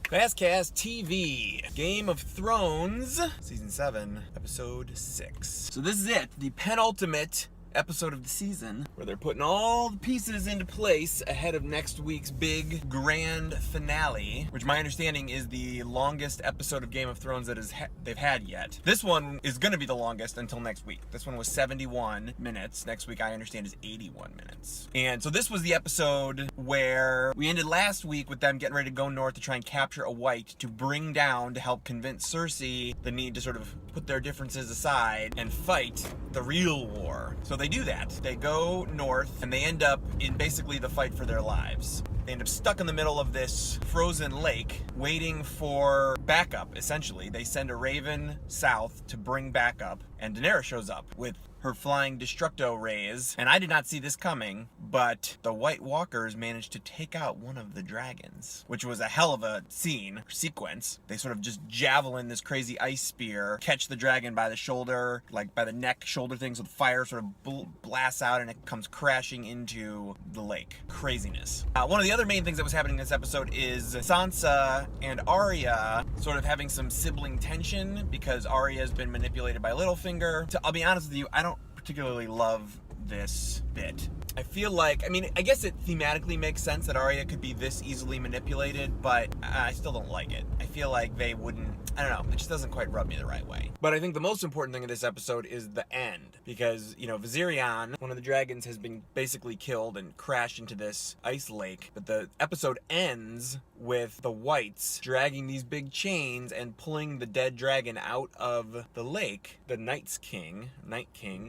FastCast TV, Game of Thrones, Season 7, Episode 6. So this is it, the penultimate episode of the season, where they're putting all the pieces into place ahead of next week's big grand finale, which my understanding is the longest episode of Game of Thrones that they've had yet. This one is going to be the longest until next week. This one was 71 minutes. Next week, I understand, is 81 minutes. And so this was the episode where we ended last week with them getting ready to go north to try and capture a white to bring down to help convince Cersei the need to sort of put their differences aside and fight the real war. So they do that. They go north and they end up in basically the fight for their lives. They end up stuck in the middle of this frozen lake waiting for backup, essentially. They send a raven south to bring backup, and Daenerys shows up with her flying Destructo rays. And I did not see this coming, but the White Walkers managed to take out one of the dragons, which was a hell of a sequence. They sort of just javelin this crazy ice spear, catch the dragon by the shoulder, like by the neck, shoulder things with fire sort of blasts out, and it comes crashing into the lake. Craziness. One of the other main things that was happening in this episode is Sansa and Arya sort of having some sibling tension because Arya has been manipulated by Littlefinger. I'll be honest with you, I don't particularly love this bit. I feel like, I guess it thematically makes sense that Arya could be this easily manipulated, but I still don't like it. I feel like they wouldn't, I don't know, it just doesn't quite rub me the right way. But I think the most important thing of this episode is the end, because, Viserion, one of the dragons, has been basically killed and crashed into this ice lake, but the episode ends with the whites dragging these big chains and pulling the dead dragon out of the lake. The Night King,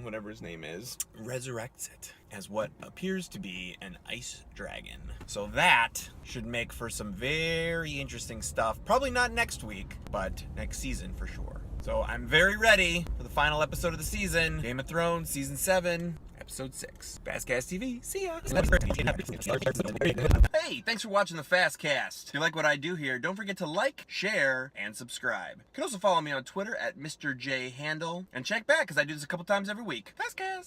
whatever his name is, resurrects it as what appears to be an ice dragon. So that should make for some very interesting stuff. Probably not next week, but next season for sure. So I'm very ready for the final episode of the season. Game of Thrones, Season 7, Episode 6. FastCast TV, see ya! Hey, thanks for watching the FastCast. If you like what I do here, don't forget to like, share, and subscribe. You can also follow me on Twitter at Mr. J Handle, and check back because I do this a couple times every week. FastCast!